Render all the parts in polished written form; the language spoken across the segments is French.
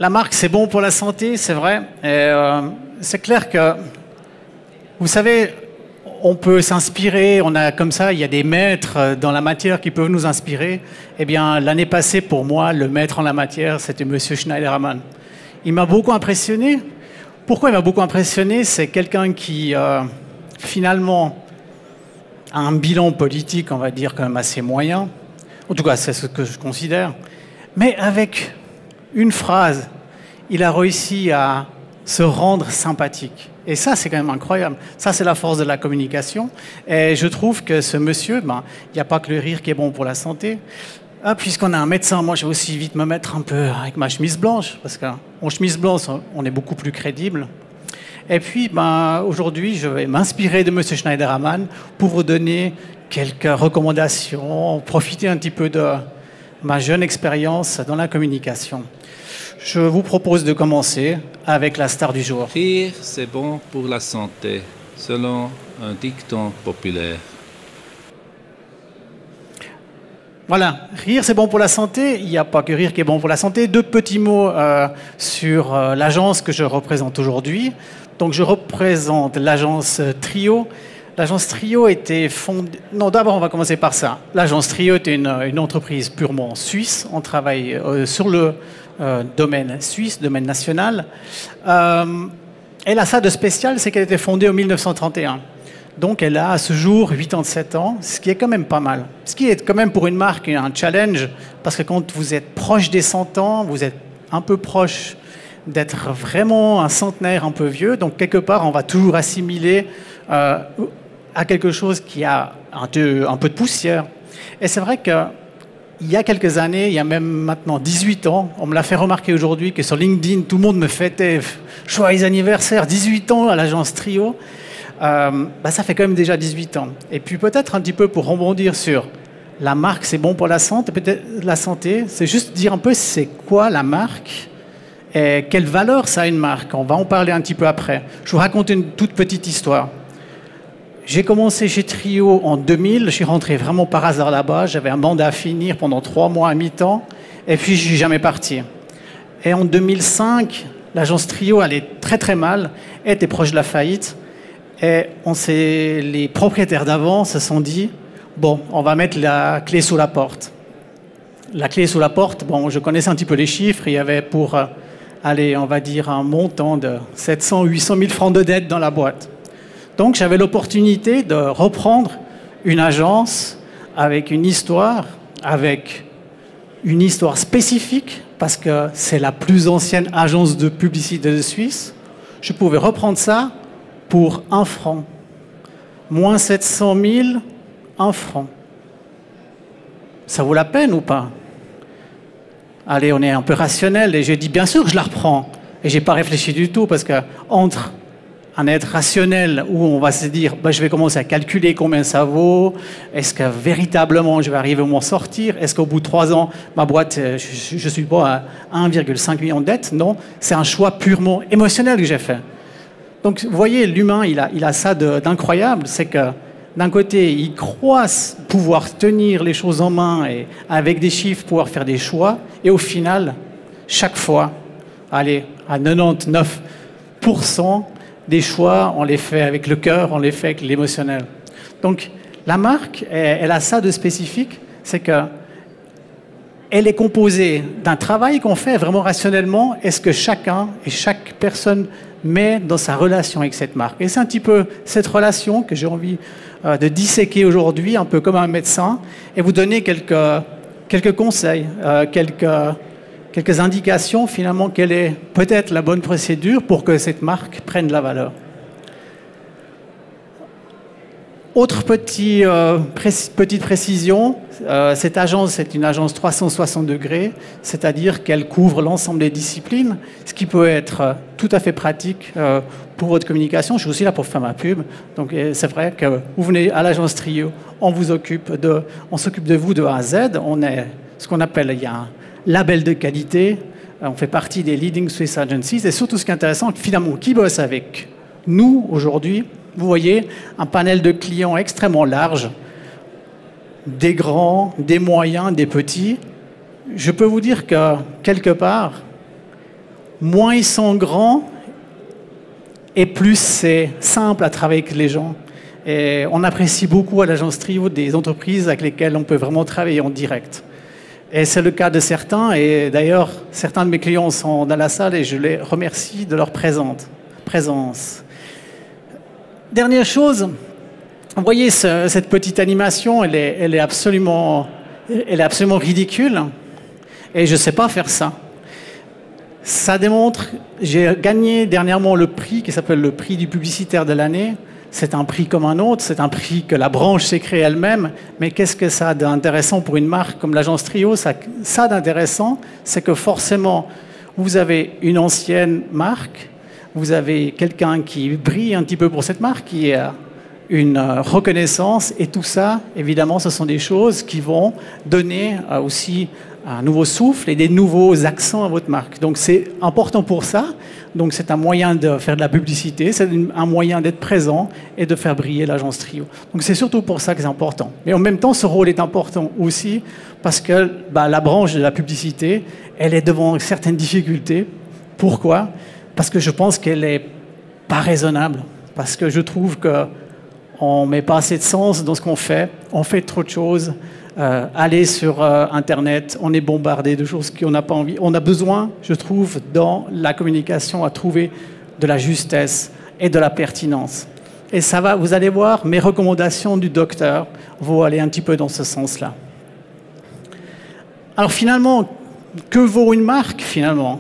La marque, c'est bon pour la santé, c'est vrai. C'est clair que, vous savez, on peut s'inspirer, on a comme ça, il y a des maîtres dans la matière qui peuvent nous inspirer. Eh bien, l'année passée, pour moi, le maître en la matière, c'était Monsieur Schneiderman. Il m'a beaucoup impressionné. Pourquoi il m'a beaucoup impressionné? C'est quelqu'un qui, finalement, a un bilan politique, on va dire, quand même assez moyen. En tout cas, c'est ce que je considère. Mais avec une phrase, il a réussi à se rendre sympathique. Et ça, c'est quand même incroyable. Ça, c'est la force de la communication. Et je trouve que ce monsieur, il n'y a pas que le rire qui est bon pour la santé. Ah, puisqu'on a un médecin, moi, je vais aussi vite me mettre un peu avec ma chemise blanche, parce qu'en chemise blanche, on est beaucoup plus crédible. Et puis, aujourd'hui, je vais m'inspirer de M. Schneiderman pour vous donner quelques recommandations, profiter un petit peu de ma jeune expérience dans la communication. Je vous propose de commencer avec la star du jour. Rire, c'est bon pour la santé, selon un dicton populaire. Voilà, rire c'est bon pour la santé, il n'y a pas que rire qui est bon pour la santé. Deux petits mots sur l'agence que je représente aujourd'hui. Donc je représente l'agence Trio. L'agence Trio était fondée... Non, d'abord on va commencer par ça. L'agence Trio était une entreprise purement suisse. On travaille sur le domaine suisse, domaine national. Elle a ça de spécial, c'est qu'elle était fondée en 1931. Donc elle a à ce jour 87 ans, ce qui est quand même pas mal. Ce qui est quand même pour une marque un challenge, parce que quand vous êtes proche des 100 ans, vous êtes un peu proche d'être vraiment un centenaire un peu vieux. Donc quelque part, on va toujours assimiler à quelque chose qui a un peu de poussière. Et c'est vrai que il y a quelques années, il y a même maintenant 18 ans, on me l'a fait remarquer aujourd'hui que sur LinkedIn, tout le monde me fêtait joyeux anniversaire, 18 ans à l'agence Trio. Ça fait quand même déjà 18 ans. Et puis peut-être un petit peu pour rebondir sur la marque, c'est bon pour la santé, peut-être la santé, c'est juste dire un peu c'est quoi la marque et quelle valeur ça a une marque. On va en parler un petit peu après. Je vous raconte une toute petite histoire. J'ai commencé chez Trio en 2000, je suis rentré vraiment par hasard là-bas, j'avais un mandat à finir pendant 3 mois à mi-temps, et puis je suis jamais parti. Et en 2005, l'agence Trio allait très très mal, était proche de la faillite, et les propriétaires d'avant se sont dit, bon, on va mettre la clé sous la porte. La clé sous la porte, bon, je connaissais un petit peu les chiffres, il y avait pour, on va dire un montant de 700 800 000 francs de dette dans la boîte. Donc j'avais l'opportunité de reprendre une agence avec une histoire spécifique, parce que c'est la plus ancienne agence de publicité de Suisse. Je pouvais reprendre ça pour 1 franc. Moins 700 000, 1 franc. Ça vaut la peine ou pas? Allez, on est un peu rationnel, et j'ai dit bien sûr que je la reprends. Et j'ai pas réfléchi du tout, parce que entre un être rationnel où on va se dire je vais commencer à calculer combien ça vaut, est-ce que véritablement je vais arriver à m'en sortir, est-ce qu'au bout de 3 ans ma boîte, je suis pas à 1,5 million de dettes? Non, c'est un choix purement émotionnel que j'ai fait. Donc vous voyez, l'humain il a ça d'incroyable, c'est que d'un côté il croit pouvoir tenir les choses en main et avec des chiffres pouvoir faire des choix, et au final chaque fois, allez, à 99%, des choix, on les fait avec le cœur, on les fait avec l'émotionnel. Donc, la marque, elle a ça de spécifique, c'est que elle est composée d'un travail qu'on fait vraiment rationnellement, et ce que chacun et chaque personne met dans sa relation avec cette marque. Et c'est un petit peu cette relation que j'ai envie de disséquer aujourd'hui, un peu comme un médecin, et vous donner quelques conseils, quelques indications finalement quelle est peut-être la bonne procédure pour que cette marque prenne de la valeur. Autre petite précision, cette agence est une agence 360 degrés, c'est-à-dire qu'elle couvre l'ensemble des disciplines, ce qui peut être tout à fait pratique pour votre communication. Je suis aussi là pour faire ma pub, donc c'est vrai que vous venez à l'agence Trio, on s'occupe de vous de A à Z, on est ce qu'on appelle, il y a un label de qualité, on fait partie des Leading Swiss Agencies, et surtout ce qui est intéressant, finalement, qui bosse avec nous aujourd'hui, vous voyez un panel de clients extrêmement large, des grands, des moyens, des petits. Je peux vous dire que, quelque part, moins ils sont grands, et plus c'est simple à travailler avec les gens. Et on apprécie beaucoup à l'agence Trio des entreprises avec lesquelles on peut vraiment travailler en direct. Et c'est le cas de certains, et d'ailleurs, certains de mes clients sont dans la salle et je les remercie de leur présence. Dernière chose, vous voyez cette petite animation, elle est absolument ridicule, et je ne sais pas faire ça. Ça démontre, j'ai gagné dernièrement le prix qui s'appelle le prix du publicitaire de l'année. C'est un prix comme un autre, c'est un prix que la branche s'est créée elle-même, mais qu'est-ce que ça a d'intéressant pour une marque comme l'agence Trio? Ça a d'intéressant, c'est que forcément, vous avez une ancienne marque, vous avez quelqu'un qui brille un petit peu pour cette marque, qui a une reconnaissance, et tout ça, évidemment, ce sont des choses qui vont donner aussi un nouveau souffle et des nouveaux accents à votre marque. Donc c'est important pour ça. Donc c'est un moyen de faire de la publicité, c'est un moyen d'être présent et de faire briller l'agence Trio. Donc c'est surtout pour ça que c'est important. Mais en même temps, ce rôle est important aussi parce que la branche de la publicité, elle est devant certaines difficultés. Pourquoi? Parce que je pense qu'elle n'est pas raisonnable. Parce que je trouve qu'on ne met pas assez de sens dans ce qu'on fait. On fait trop de choses. Aller sur Internet, on est bombardé de choses qu'on n'a pas envie. On a besoin, je trouve, dans la communication, à trouver de la justesse et de la pertinence. Et ça va, vous allez voir, mes recommandations du docteur vont aller un petit peu dans ce sens-là. Alors finalement, que vaut une marque finalement?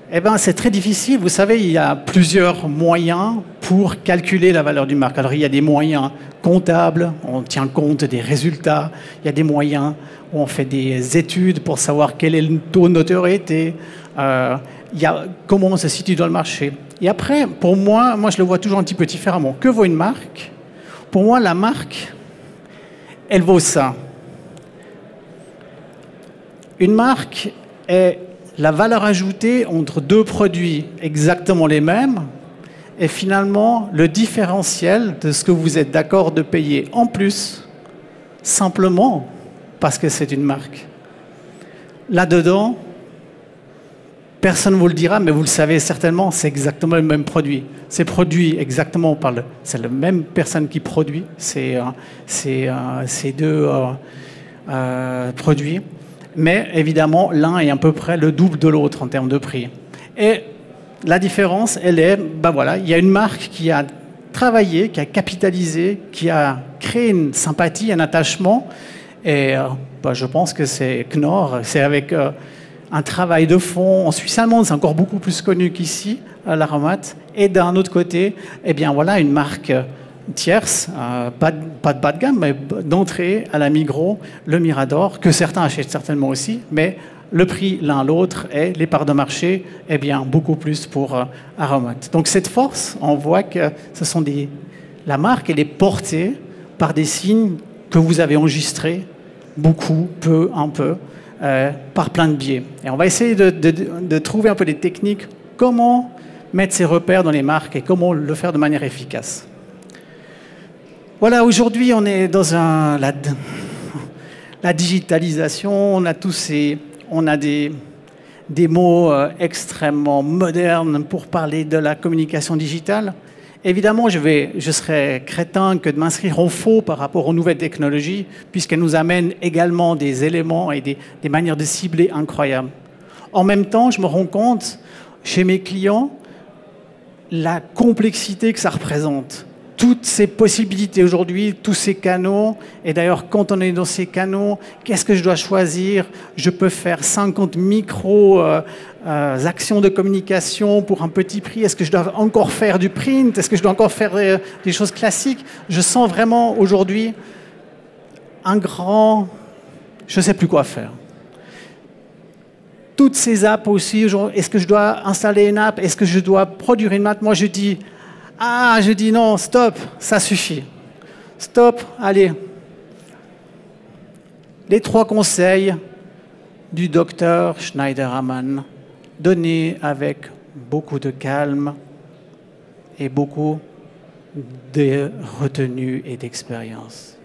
Eh bien, c'est très difficile. Vous savez, il y a plusieurs moyens pour calculer la valeur d'une marque. Alors, il y a des moyens comptables, on tient compte des résultats. Il y a des moyens où on fait des études pour savoir quel est le taux de notoriété. Il y a comment on se situe dans le marché. Et après, pour moi, je le vois toujours un petit peu différemment. Que vaut une marque? Pour moi, la marque, elle vaut ça. Une marque est la valeur ajoutée entre deux produits exactement les mêmes et finalement le différentiel de ce que vous êtes d'accord de payer en plus, simplement parce que c'est une marque. Là-dedans, personne ne vous le dira, mais vous le savez certainement, c'est exactement le même produit. Ces produits, exactement, c'est la même personne qui produit ces deux produits. Mais évidemment, l'un est à peu près le double de l'autre en termes de prix. Et la différence, elle est, il y a une marque qui a travaillé, qui a capitalisé, qui a créé une sympathie, un attachement. Et je pense que c'est Knorr, c'est avec un travail de fond. En Suisse allemande, c'est encore beaucoup plus connu qu'ici, l'Aromat. Et d'un autre côté, une marque tierce, pas de bas de gamme, mais d'entrée à la Migros, le Mirador, que certains achètent certainement aussi, mais le prix l'un l'autre et les parts de marché, beaucoup plus pour Aromat. Donc cette force, on voit que la marque, elle est portée par des signes que vous avez enregistrés, beaucoup, peu, un peu, par plein de biais. Et on va essayer de trouver un peu des techniques, comment mettre ces repères dans les marques et comment le faire de manière efficace. Voilà, aujourd'hui, on est dans la digitalisation. On a des mots extrêmement modernes pour parler de la communication digitale. Évidemment, je serais crétin que de m'inscrire en faux par rapport aux nouvelles technologies, puisqu'elles nous amènent également des éléments et des manières de cibler incroyables. En même temps, je me rends compte, chez mes clients, la complexité que ça représente. Toutes ces possibilités aujourd'hui, tous ces canaux. Et d'ailleurs, quand on est dans ces canaux, qu'est-ce que je dois choisir? Je peux faire 50 actions de communication pour un petit prix. Est-ce que je dois encore faire du print? Est-ce que je dois encore faire des choses classiques? Je sens vraiment aujourd'hui je ne sais plus quoi faire. Toutes ces apps aussi, est-ce que je dois installer une app? Est-ce que je dois produire une app? Moi, je dis non, stop, ça suffit. Stop, allez. Les 3 conseils du docteur Schneiderman, donnés avec beaucoup de calme et beaucoup de retenue et d'expérience.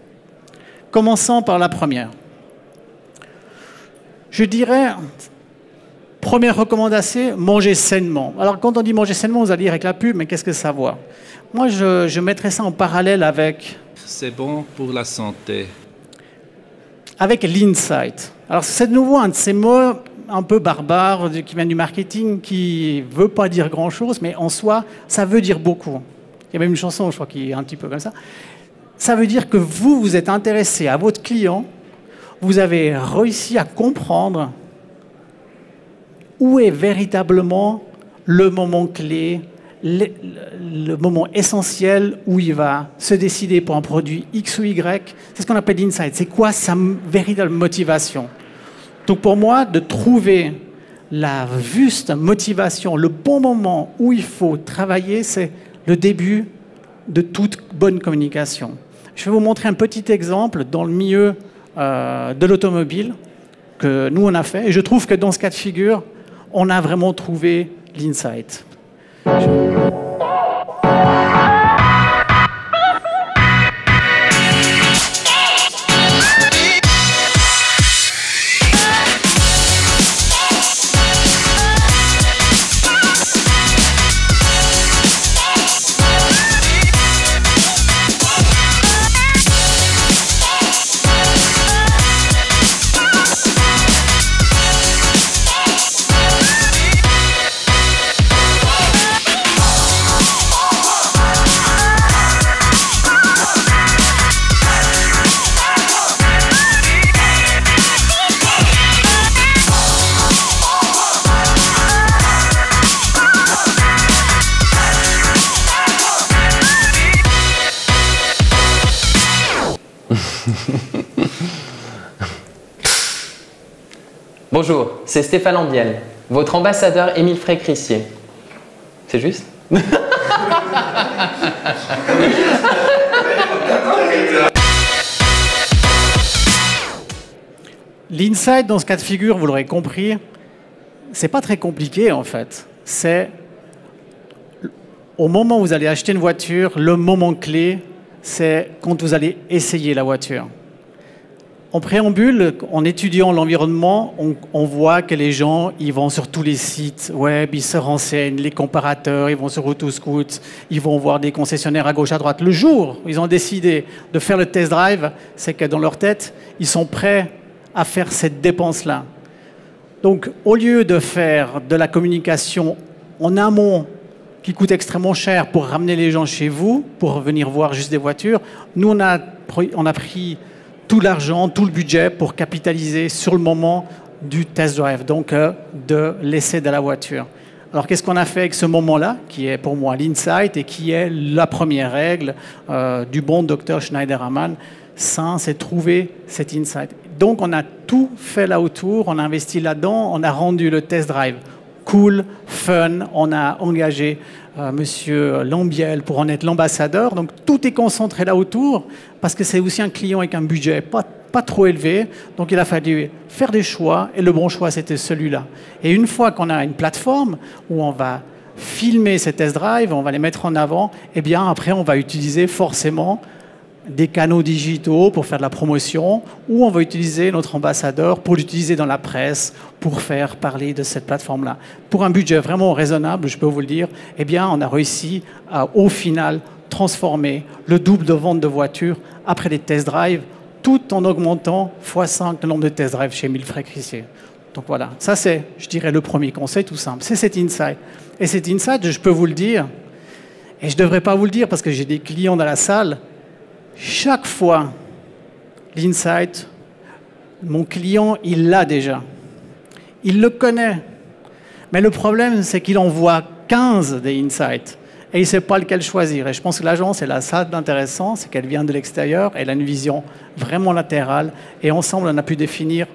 Commençons par la première. Je dirais, première recommandation, manger sainement. Alors, quand on dit manger sainement, vous allez dire avec la pub, mais qu'est-ce que ça vaut? Moi, je mettrais ça en parallèle avec... C'est bon pour la santé. Avec l'insight. Alors, c'est de nouveau un de ces mots un peu barbares qui viennent du marketing, qui ne veut pas dire grand-chose, mais en soi, ça veut dire beaucoup. Il y a même une chanson, je crois, qui est un petit peu comme ça. Ça veut dire que vous êtes intéressé à votre client, vous avez réussi à comprendre où est véritablement le moment clé, le moment essentiel où il va se décider pour un produit X ou Y. C'est ce qu'on appelle l'insight. C'est quoi sa véritable motivation? Donc pour moi, de trouver la juste motivation, le bon moment où il faut travailler, c'est le début de toute bonne communication. Je vais vous montrer un petit exemple dans le milieu de l'automobile que nous on a fait. Et je trouve que dans ce cas de figure, on a vraiment trouvé l'insight. Bonjour, c'est Stéphane Ambiel, votre ambassadeur Émile Frey-Crissier. C'est juste? L'insight, dans ce cas de figure, vous l'aurez compris, c'est pas très compliqué en fait. C'est au moment où vous allez acheter une voiture, le moment clé, c'est quand vous allez essayer la voiture. En préambule, en étudiant l'environnement, on voit que les gens, ils vont sur tous les sites web, ils se renseignent, les comparateurs, ils vont sur Autoscout, ils vont voir des concessionnaires à gauche, à droite. Le jour où ils ont décidé de faire le test drive, c'est que dans leur tête, ils sont prêts à faire cette dépense-là. Donc, au lieu de faire de la communication en amont, qui coûte extrêmement cher pour ramener les gens chez vous, pour venir voir juste des voitures, nous, on a pris tout l'argent, tout le budget pour capitaliser sur le moment du test drive, donc de l'essai de la voiture. Alors qu'est-ce qu'on a fait avec ce moment-là, qui est pour moi l'insight et qui est la première règle du bon docteur Schneiderman, c'est trouver cet insight. Donc on a tout fait là autour, on a investi là-dedans, on a rendu le test drive cool, fun, on a engagé Monsieur Lambiel pour en être l'ambassadeur. Donc tout est concentré là autour parce que c'est aussi un client avec un budget pas trop élevé. Donc il a fallu faire des choix et le bon choix c'était celui-là. Et une fois qu'on a une plateforme où on va filmer ces test drives, on va les mettre en avant, et bien après on va utiliser forcément des canaux digitaux pour faire de la promotion, ou on va utiliser notre ambassadeur pour l'utiliser dans la presse, pour faire parler de cette plateforme-là. Pour un budget vraiment raisonnable, je peux vous le dire, eh bien, on a réussi à, au final, transformer le double de vente de voitures après des test drives, tout en augmentant x5 le nombre de test drives chez Émile Frey-Crissier. Donc voilà, ça c'est, je dirais, le premier conseil tout simple. C'est cet insight. Et cet insight, je peux vous le dire, et je ne devrais pas vous le dire parce que j'ai des clients dans la salle. Chaque fois, l'insight, mon client, il l'a déjà. Il le connaît. Mais le problème, c'est qu'il en voit 15 des insights et il ne sait pas lequel choisir. Et je pense que l'agence, elle a ça d'intéressant, c'est qu'elle vient de l'extérieur, elle a une vision vraiment latérale et ensemble, on a pu définir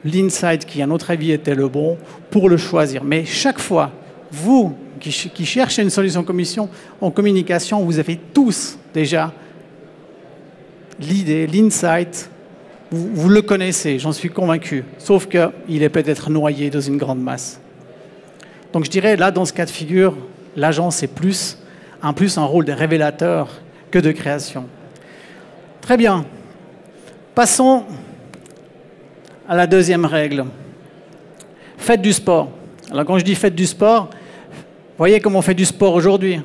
l'insight qui, à notre avis, était le bon pour le choisir. Mais chaque fois, vous qui cherchez une solution en communication, vous avez tous déjà l'idée, l'insight, vous le connaissez, j'en suis convaincu, sauf qu'il est peut-être noyé dans une grande masse. Donc je dirais, là, dans ce cas de figure, l'agence est plus un rôle de révélateur que de création. Très bien. Passons à la deuxième règle. Faites du sport. Alors quand je dis faites du sport, voyez comment on fait du sport aujourd'hui.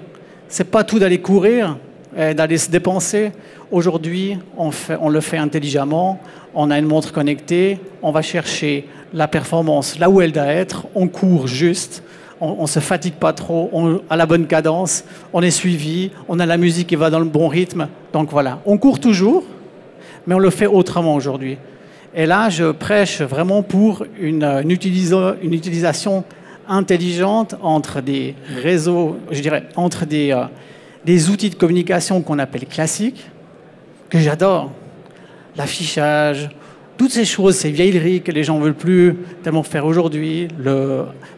C'est pas tout d'aller courir, d'aller se dépenser. Aujourd'hui, on le fait intelligemment. On a une montre connectée. On va chercher la performance là où elle doit être. On court juste. On ne se fatigue pas trop. On a la bonne cadence. On est suivi. On a la musique qui va dans le bon rythme. Donc voilà, on court toujours, mais on le fait autrement aujourd'hui. Et là, je prêche vraiment pour une utilisation intelligente entre des réseaux, je dirais, entre des outils de communication qu'on appelle classiques, que j'adore. L'affichage, toutes ces choses, ces vieilleries que les gens ne veulent plus tellement faire aujourd'hui,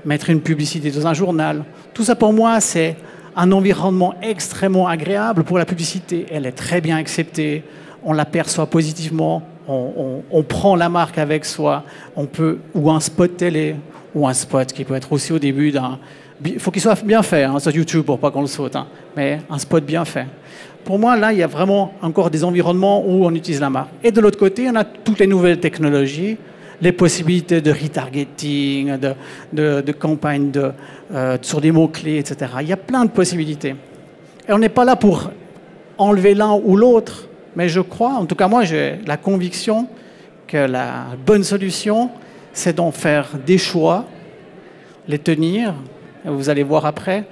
mettre une publicité dans un journal. Tout ça, pour moi, c'est un environnement extrêmement agréable pour la publicité. Elle est très bien acceptée, on la perçoit positivement, on prend la marque avec soi, ou un spot télé, ou un spot qui peut être aussi au début d'un... Il faut qu'il soit bien fait sur YouTube pour pas qu'on le saute, mais un spot bien fait. Pour moi, là, il y a vraiment encore des environnements où on utilise la marque. Et de l'autre côté, on a toutes les nouvelles technologies, les possibilités de retargeting, de campagnes sur des mots-clés, etc. Il y a plein de possibilités. Et on n'est pas là pour enlever l'un ou l'autre, mais je crois, en tout cas moi, j'ai la conviction que la bonne solution, c'est d'en faire des choix, les tenir, vous allez voir après,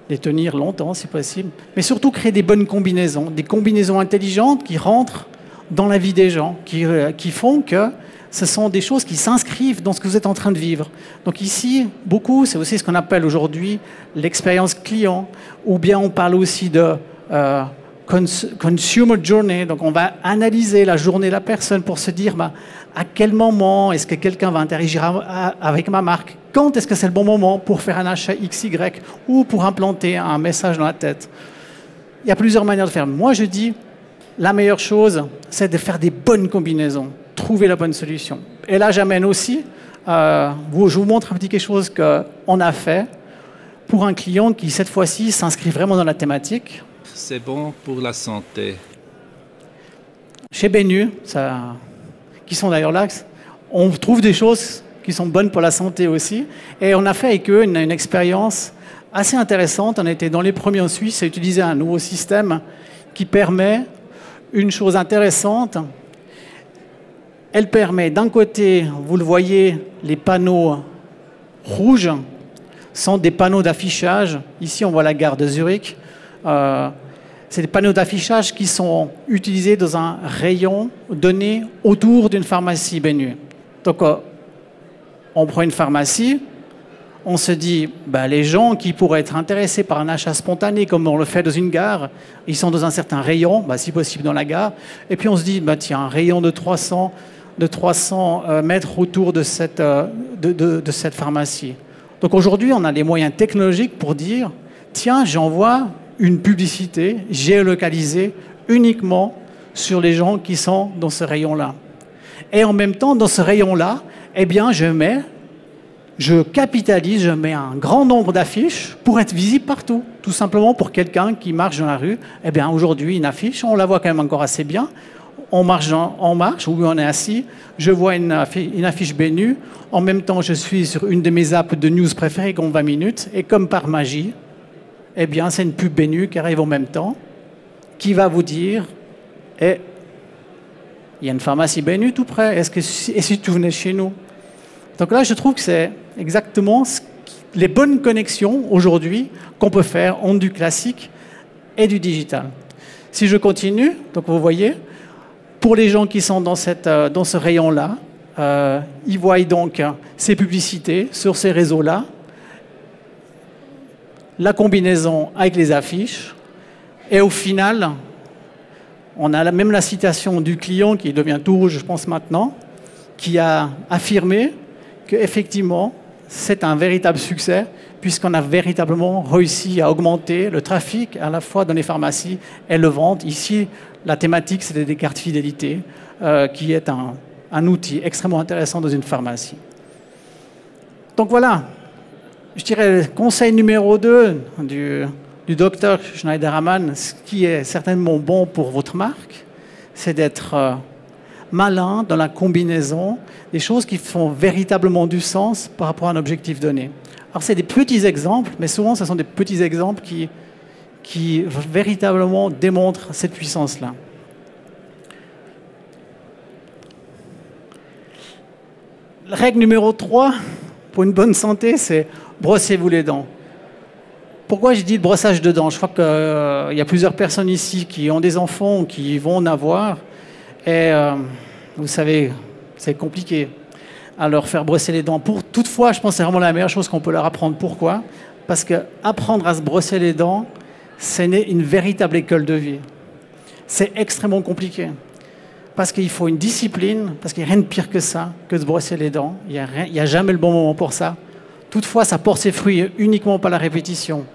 les tenir longtemps si possible, mais surtout créer des bonnes combinaisons, des combinaisons intelligentes qui rentrent dans la vie des gens, qui font que ce sont des choses qui s'inscrivent dans ce que vous êtes en train de vivre. Donc ici, beaucoup, c'est aussi ce qu'on appelle aujourd'hui l'expérience client, ou bien on parle aussi de consumer journey. Donc on va analyser la journée de la personne pour se dire à quel moment est-ce que quelqu'un va interagir avec ma marque, quand est-ce que c'est le bon moment pour faire un achat XY ou pour implanter un message dans la tête. Il y a plusieurs manières de faire. Moi, je dis, la meilleure chose, c'est de faire des bonnes combinaisons, trouver la bonne solution. Et là, j'amène aussi, je vous montre un petit quelque chose qu'on a fait pour un client qui, cette fois-ci, s'inscrit vraiment dans la thématique. C'est bon pour la santé. Chez Benu, qui sont d'ailleurs là, on trouve des choses qui sont bonnes pour la santé aussi. Et on a fait avec eux une expérience assez intéressante. On a été dans les premiers en Suisse à utiliser un nouveau système qui permet une chose intéressante. Elle permet d'un côté, vous le voyez, les panneaux rouges sont des panneaux d'affichage. Ici, on voit la gare de Zurich. C'est des panneaux d'affichage qui sont utilisés dans un rayon donné autour d'une pharmacie Benu. Donc, on prend une pharmacie, on se dit, les gens qui pourraient être intéressés par un achat spontané, comme on le fait dans une gare, ils sont dans un certain rayon, si possible dans la gare, et puis on se dit, tiens, un rayon de 300 mètres autour de cette pharmacie. Donc aujourd'hui, on a les moyens technologiques pour dire, tiens, j'envoie une publicité géolocalisée uniquement sur les gens qui sont dans ce rayon-là. Et en même temps, dans ce rayon-là, eh bien, je capitalise, je mets un grand nombre d'affiches pour être visible partout. Tout simplement pour quelqu'un qui marche dans la rue. Eh bien, aujourd'hui, une affiche, on la voit quand même encore assez bien. On marche, où on est assis, je vois une affiche Benu. En même temps, je suis sur une de mes apps de news préférées, comme 20 minutes. Et comme par magie, eh bien, c'est une pub Benu qui arrive en même temps, qui va vous dire, il y a une pharmacie Benu tout près, et si tu venais chez nous? Donc là, je trouve que c'est exactement les bonnes connexions aujourd'hui qu'on peut faire entre du classique et du digital. Si je continue, donc vous voyez, pour les gens qui sont dans ce rayon-là, ils voient donc ces publicités sur ces réseaux-là, la combinaison avec les affiches, et au final, on a même la citation du client qui devient tout rouge, je pense maintenant, qui a affirmé qu'effectivement, c'est un véritable succès, puisqu'on a véritablement réussi à augmenter le trafic à la fois dans les pharmacies et le vente. Ici, la thématique, c'était des cartes fidélité, qui est un outil extrêmement intéressant dans une pharmacie. Donc voilà, je dirais conseil numéro 2 du docteur Schneiderman, ce qui est certainement bon pour votre marque, c'est d'être malin dans la combinaison, des choses qui font véritablement du sens par rapport à un objectif donné. Alors c'est des petits exemples, mais souvent ce sont des petits exemples qui véritablement démontrent cette puissance-là. Règle numéro 3, pour une bonne santé, c'est brossez-vous les dents. Pourquoi j'ai dit le brossage de dents? Je crois qu'il y a plusieurs personnes ici qui ont des enfants ou qui vont en avoir. Et vous savez, c'est compliqué à leur faire brosser les dents. Toutefois, je pense que c'est vraiment la meilleure chose qu'on peut leur apprendre. Pourquoi? Parce qu'apprendre à se brosser les dents, c'est une véritable école de vie. C'est extrêmement compliqué. Parce qu'il faut une discipline, parce qu'il n'y a rien de pire que ça, que de se brosser les dents. Il n'y a jamais le bon moment pour ça. Toutefois, ça porte ses fruits uniquement par la répétition.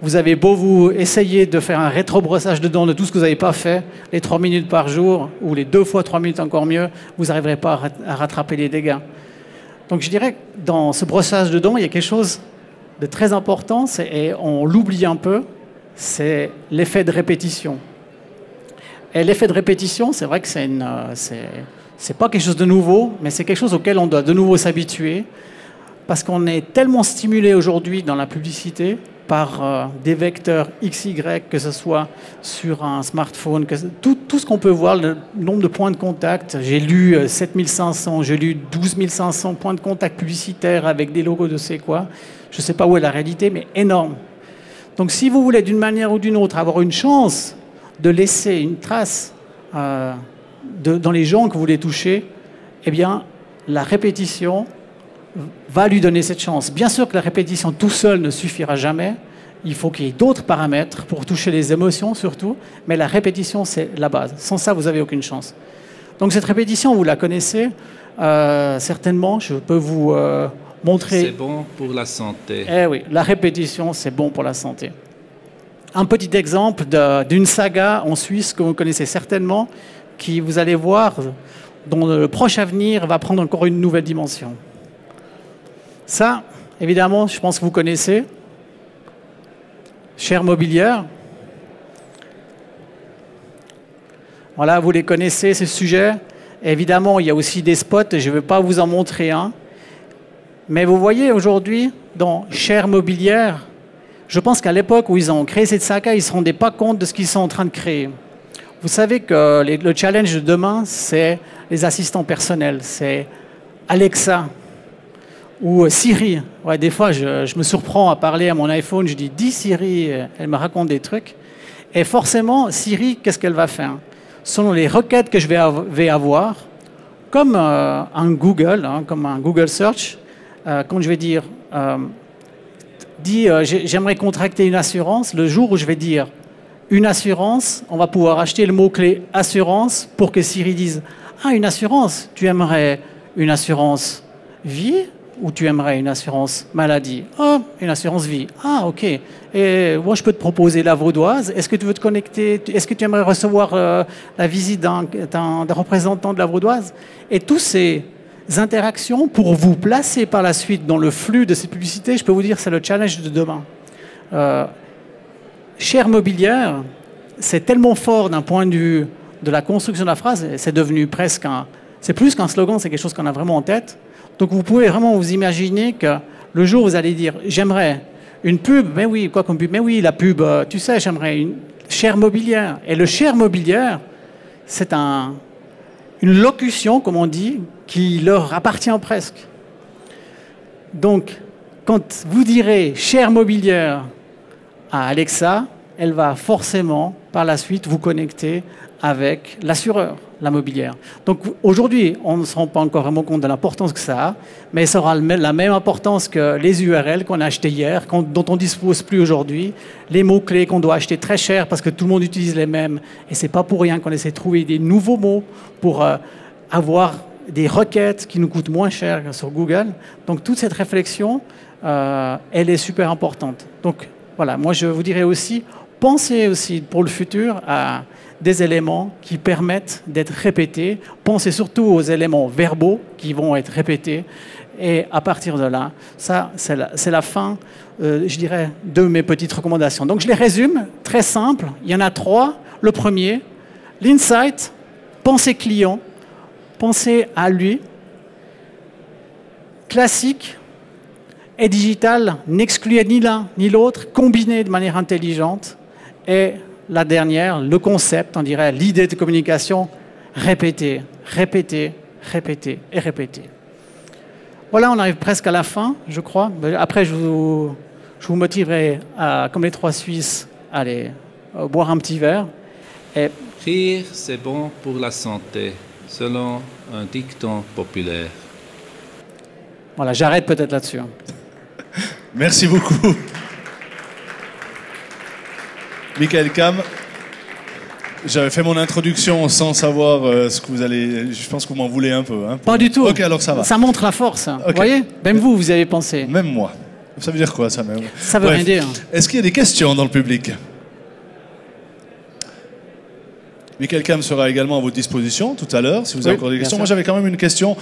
Vous avez beau vous essayer de faire un rétro-brossage de dents de tout ce que vous n'avez pas fait, les 3 minutes par jour, ou les 2 fois 3 minutes encore mieux, vous n'arriverez pas à rattraper les dégâts. Donc je dirais que dans ce brossage de dents, il y a quelque chose de très important, et on l'oublie un peu, c'est l'effet de répétition. Et l'effet de répétition, c'est vrai que c'est pas quelque chose de nouveau, mais c'est quelque chose auquel on doit de nouveau s'habituer, parce qu'on est tellement stimulé aujourd'hui dans la publicité par des vecteurs XY, que ce soit sur un smartphone, tout ce qu'on peut voir, le nombre de points de contact. J'ai lu 7500, j'ai lu 12 500 points de contact publicitaires avec des logos de c'est quoi. Je ne sais pas où est la réalité, mais énorme. Donc si vous voulez d'une manière ou d'une autre avoir une chance de laisser une trace dans les gens que vous voulez toucher, eh bien, la répétition va lui donner cette chance. Bien sûr que la répétition tout seul ne suffira jamais. Il faut qu'il y ait d'autres paramètres pour toucher les émotions surtout, mais la répétition, c'est la base. Sans ça, vous n'avez aucune chance. Donc cette répétition, vous la connaissez certainement. Je peux vous montrer... C'est bon pour la santé. Eh oui, la répétition, c'est bon pour la santé. Un petit exemple d'une saga en Suisse que vous connaissez certainement, qui, vous allez voir, dont le proche avenir va prendre encore une nouvelle dimension. Ça, évidemment, je pense que vous connaissez. Cher Mobilière. Voilà, vous les connaissez, ces sujets. Évidemment, il y a aussi des spots, et je ne vais pas vous en montrer un. Mais vous voyez, aujourd'hui, dans Cher Mobilière, je pense qu'à l'époque où ils ont créé cette saga, ils ne se rendaient pas compte de ce qu'ils sont en train de créer. Vous savez que le challenge de demain, c'est les assistants personnels. C'est Alexa ou Siri. Ouais, des fois, je me surprends à parler à mon iPhone. Je dis « Dis Siri », elle me raconte des trucs. Et forcément, Siri, qu'est-ce qu'elle va faire? Selon les requêtes que je vais avoir, comme un Google, comme un Google Search, quand je vais dire j'aimerais contracter une assurance, le jour où je vais dire une assurance, on va pouvoir acheter le mot-clé assurance pour que Siri dise « Ah, une assurance, tu aimerais une assurance vie ou tu aimerais une assurance maladie? Oh, une assurance vie. Ah, ok. Et moi, je peux te proposer la Vaudoise. Est-ce que tu veux te connecter? Est-ce que tu aimerais recevoir la visite d'un représentant de la Vaudoise ?» Et tous ces interactions, pour vous placer par la suite dans le flux de ces publicités, je peux vous dire c'est le challenge de demain. Cher Mobilière, c'est tellement fort d'un point de vue de la construction de la phrase, c'est devenu presque c'est plus qu'un slogan, c'est quelque chose qu'on a vraiment en tête. Donc vous pouvez vraiment vous imaginer que le jour où vous allez dire j'aimerais une pub, mais oui, quoi comme pub? Mais oui, la pub, tu sais, j'aimerais une Cher Mobilière. Et le Cher Mobilière, c'est une locution, comme on dit, qui leur appartient presque. Donc, quand vous direz « Cher Mobilière » à Alexa, elle va forcément, par la suite, vous connecter avec l'assureur, la mobilière. Donc, aujourd'hui, on ne se rend pas encore vraiment compte de l'importance que ça a, mais ça aura la même importance que les URL qu'on a achetées hier, dont on ne dispose plus aujourd'hui, les mots-clés qu'on doit acheter très cher parce que tout le monde utilise les mêmes. Et ce n'est pas pour rien qu'on essaie de trouver des nouveaux mots pour avoir des requêtes qui nous coûtent moins cher sur Google. Donc, toute cette réflexion, elle est super importante. Donc, voilà, moi, je vous dirais aussi, pensez aussi pour le futur à des éléments qui permettent d'être répétés. Pensez surtout aux éléments verbaux qui vont être répétés. Et à partir de là, ça, c'est la fin, je dirais, de mes petites recommandations. Donc, je les résume, très simple. Il y en a 3. Le premier, l'insight, pensée client. pensez à lui. Classique et digital n'excluait ni l'un ni l'autre, combiné de manière intelligente. Et la dernière, le concept, on dirait l'idée de communication, répéter, répéter, répéter et répéter. Voilà, on arrive presque à la fin, je crois. Après, je vous motiverai, comme les trois Suisses, à aller boire un petit verre. Et Rire, c'est bon pour la santé, selon un dicton populaire. voilà, j'arrête peut-être là-dessus. Merci beaucoup. Michael Cam, j'avais fait mon introduction sans savoir ce que vous allez... Je pense que vous m'en voulez un peu. Hein, Pas du tout. Ok, alors ça va. Ça montre la force. Okay. Vous voyez? Même vous avez pensé. Même moi. Ça veut dire quoi, ça même? Ça veut rien dire. Est-ce qu'il y a des questions dans le public? Michael Cam sera également à votre disposition tout à l'heure, si vous avez encore des questions. Moi, j'avais quand même une question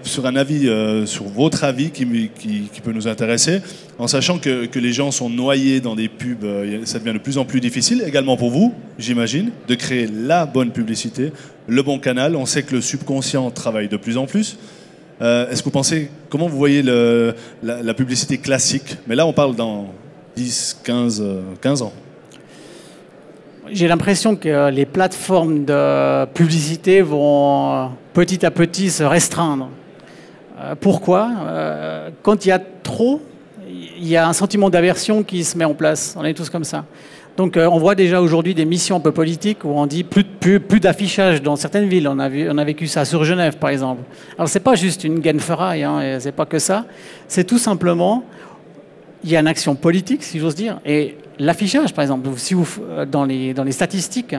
sur un avis, sur votre avis qui peut nous intéresser, en sachant que les gens sont noyés dans des pubs, ça devient de plus en plus difficile, également pour vous, j'imagine, de créer la bonne publicité, le bon canal. On sait que le subconscient travaille de plus en plus. Est-ce que vous pensez, comment vous voyez la publicité classique? Mais là, on parle dans 10, 15 ans. J'ai l'impression que les plateformes de publicité vont petit à petit se restreindre. Pourquoi? Quand il y a trop, il y a un sentiment d'aversion qui se met en place. On est tous comme ça. Donc on voit déjà aujourd'hui des missions un peu politiques où on dit plus d'affichage dans certaines villes. On a vécu ça sur Genève, par exemple. Alors c'est pas juste une gaine-ferraille, hein, c'est pas que ça. C'est tout simplement, il y a une action politique, si j'ose dire, et l'affichage, par exemple, si vous, dans les statistiques,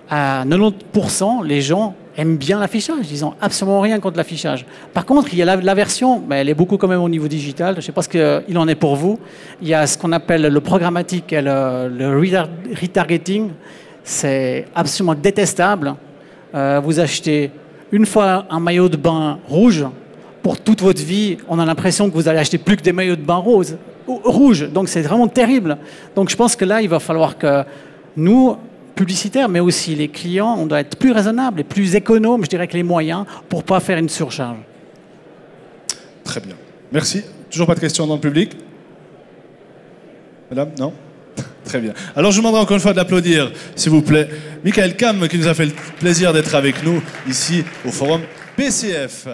à 90%, les gens aiment bien l'affichage. Ils n'ont absolument rien contre l'affichage. Par contre, il y a l'aversion, mais elle est beaucoup quand même au niveau digital. Je ne sais pas ce qu'il en est pour vous. Il y a ce qu'on appelle le programmatique et le retargeting. C'est absolument détestable. Vous achetez une fois un maillot de bain rouge, pour toute votre vie, on a l'impression que vous allez acheter plus que des maillots de bain rouge. Donc c'est vraiment terrible. Donc je pense que là, il va falloir que nous, publicitaires, mais aussi les clients, on doit être plus raisonnable et plus économe, je dirais, que les moyens pour ne pas faire une surcharge. Très bien. Merci. Toujours pas de questions dans le public? Madame? Non? Très bien. Alors je vous demanderai encore une fois de l'applaudir, s'il vous plaît. Michael Cam, qui nous a fait le plaisir d'être avec nous ici au forum PCF.